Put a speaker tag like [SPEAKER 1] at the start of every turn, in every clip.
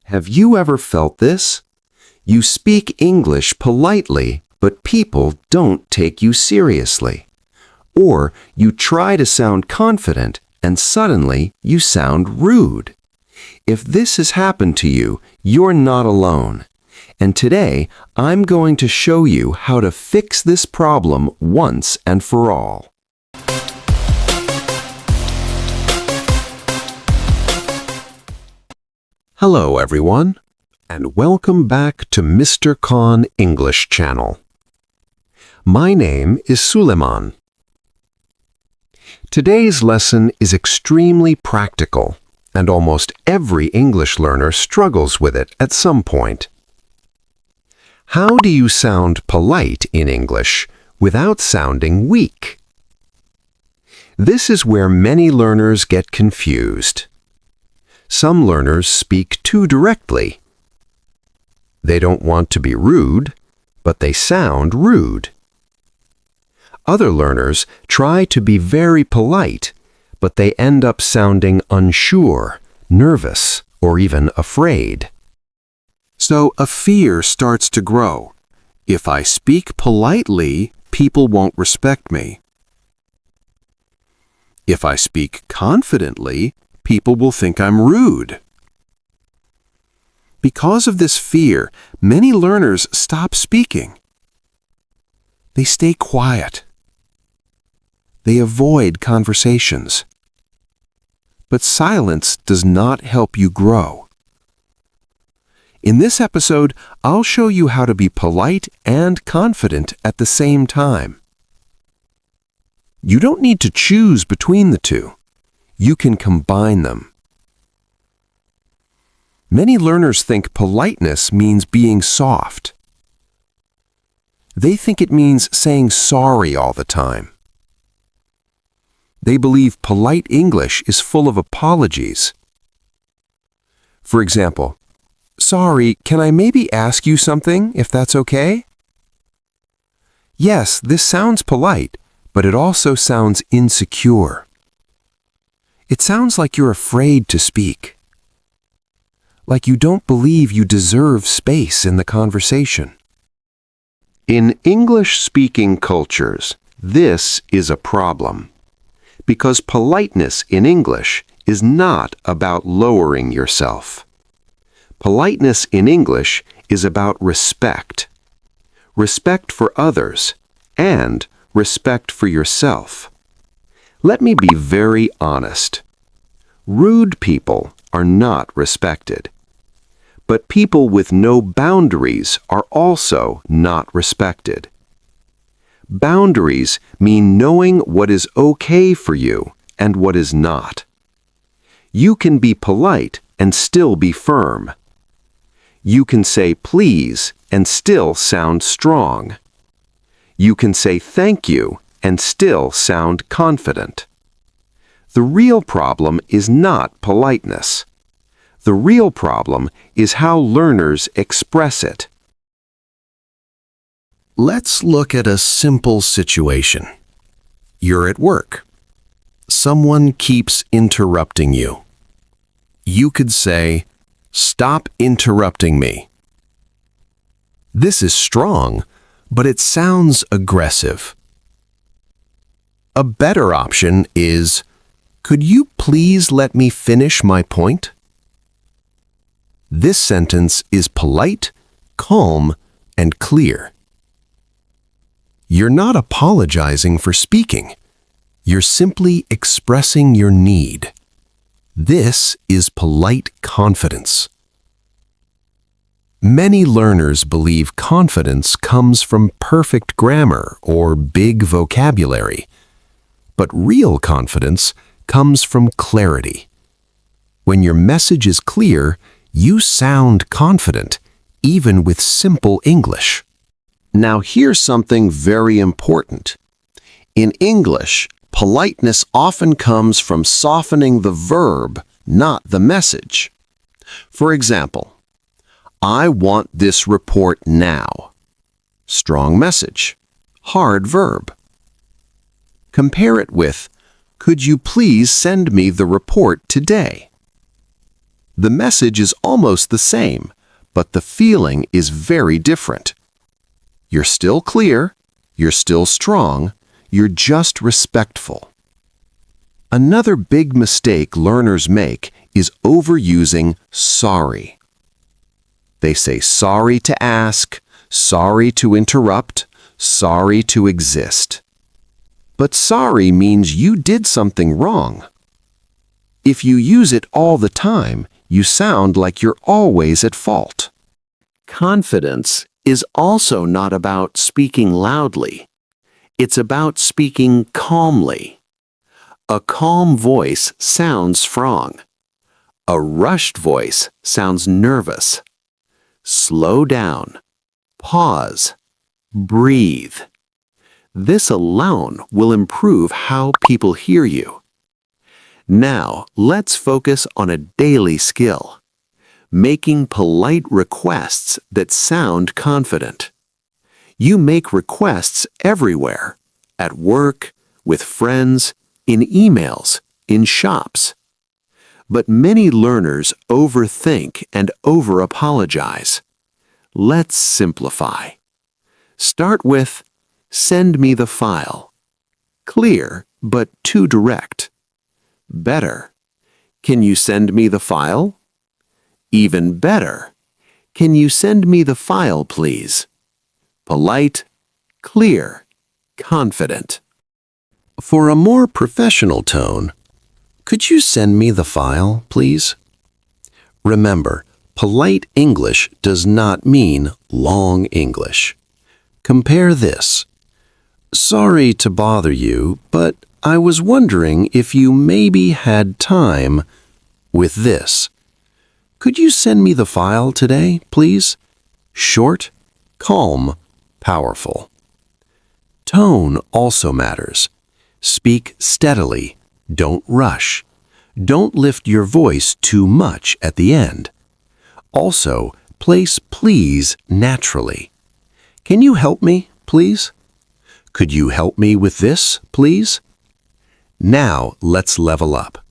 [SPEAKER 1] Have you ever felt this? You speak English politely, but people don't take you seriously. Or you try to sound confident and suddenly you sound rude. If this has happened to you, you're not alone. And today, I'm going to show you how to fix this problem once and for all. Hello everyone, and welcome back to Mr. Khan English channel. My name is Suleiman. Today's lesson is extremely practical, and almost every English learner struggles with it at some point. How do you sound polite in English without sounding weak? This is where many learners get confused. Some learners speak too directly. They don't want to be rude, but they sound rude. Other learners try to be very polite, but they end up sounding unsure, nervous, or even afraid. So a fear starts to grow. If I speak politely, people won't respect me. If I speak confidently, people will think I'm rude. Because of this fear, many learners stop speaking. They stay quiet. They avoid conversations. But silence does not help you grow. In this episode, I'll show you how to be polite and confident at the same time. You don't need to choose between the two. You can combine them. Many learners think politeness means being soft. They think it means saying sorry all the time. They believe polite English is full of apologies. For example, "Sorry, can I maybe ask you something, if that's okay?" Yes, this sounds polite, but it also sounds insecure. It sounds like you're afraid to speak. Like you don't believe you deserve space in the conversation. In English-speaking cultures, this is a problem. Because politeness in English is not about lowering yourself. Politeness in English is about respect. Respect for others and respect for yourself. Let me be very honest. Rude people are not respected. But people with no boundaries are also not respected. Boundaries mean knowing what is okay for you and what is not. You can be polite and still be firm. You can say please and still sound strong. You can say thank you and still sound confident. The real problem is not politeness. The real problem is how learners express it. Let's look at a simple situation. You're at work. Someone keeps interrupting you. You could say, "Stop interrupting me." This is strong, but it sounds aggressive. A better option is, "Could you please let me finish my point?" This sentence is polite, calm, and clear. You're not apologizing for speaking. You're simply expressing your need. This is polite confidence. Many learners believe confidence comes from perfect grammar or big vocabulary. But real confidence comes from clarity. When your message is clear, you sound confident, even with simple English. Now here's something very important. In English, politeness often comes from softening the verb, not the message. For example, "I want this report now." Strong message. Hard verb. Compare it with, "Could you please send me the report today?" The message is almost the same, but the feeling is very different. You're still clear, you're still strong, you're just respectful. Another big mistake learners make is overusing sorry. They say sorry to ask, sorry to interrupt, sorry to exist. But sorry means you did something wrong. If you use it all the time, you sound like you're always at fault.
[SPEAKER 2] Confidence is also not about speaking loudly. It's about speaking calmly. A calm voice sounds strong. A rushed voice sounds nervous. Slow down. Pause. Breathe. This alone will improve how people hear you. Now, let's focus on a daily skill: making polite requests that sound confident. You make requests everywhere: at work, with friends, in emails, in shops. But many learners overthink and over-apologize. Let's simplify. Start with, "Send me the file." Clear, but too direct. Better, "Can you send me the file?" Even better, "Can you send me the file, please?" Polite, clear, confident.
[SPEAKER 1] For a more professional tone, could you send me the file, please? Remember, polite English does not mean long English. Compare this. Sorry to bother you, but I was wondering if you maybe had time with this. Could you send me the file today, please? Short, calm, powerful. Tone also matters. Speak steadily. Don't rush. Don't lift your voice too much at the end. Also, place please naturally. Can you help me, please? Could you help me with this, please? Now let's level up.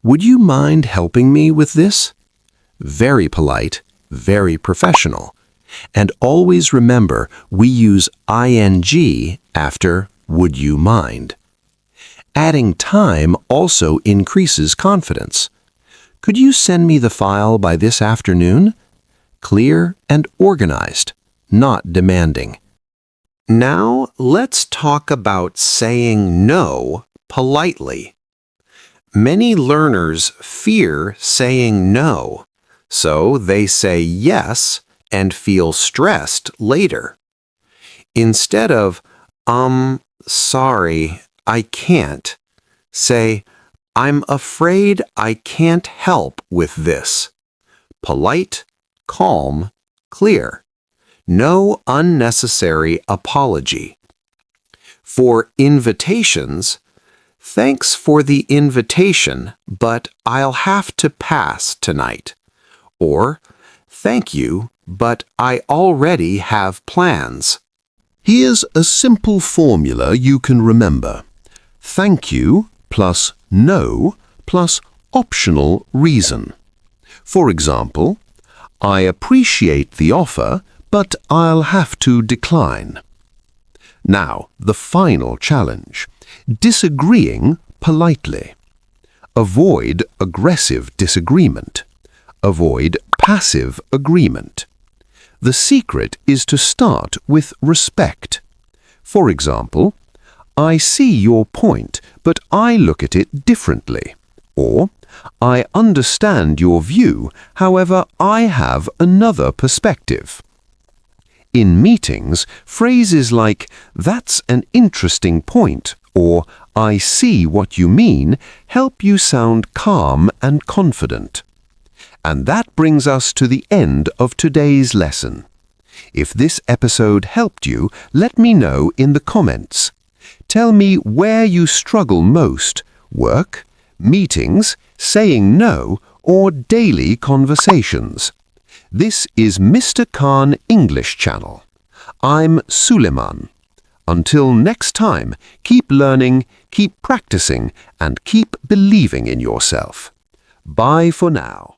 [SPEAKER 1] Would you mind helping me with this? Very polite, very professional. And always remember, we use ing after would you mind. Adding time also increases confidence. Could you send me the file by this afternoon? Clear and organized, not demanding. Now let's talk about saying no politely. Many learners fear saying no, so they say yes and feel stressed later. Instead of, sorry, I can't, say, I'm afraid I can't help with this. Polite, calm, clear. No unnecessary apology. For invitations, thanks for the invitation, but I'll have to pass tonight. Or, thank you, but I already have plans. Here's a simple formula you can remember. Thank you plus no plus optional reason. For example, I appreciate the offer, but I'll have to decline. Now, the final challenge. Disagreeing politely. Avoid aggressive disagreement. Avoid passive agreement. The secret is to start with respect. For example, I see your point, but I look at it differently. Or, I understand your view, however, I have another perspective. In meetings, phrases like, that's an interesting point, or I see what you mean, help you sound calm and confident. And that brings us to the end of today's lesson. If this episode helped you, let me know in the comments. Tell me where you struggle most: work, meetings, saying no, or daily conversations. This is Mr. Khan English Channel. I'm Suleiman. Until next time, keep learning, keep practicing, and keep believing in yourself. Bye for now.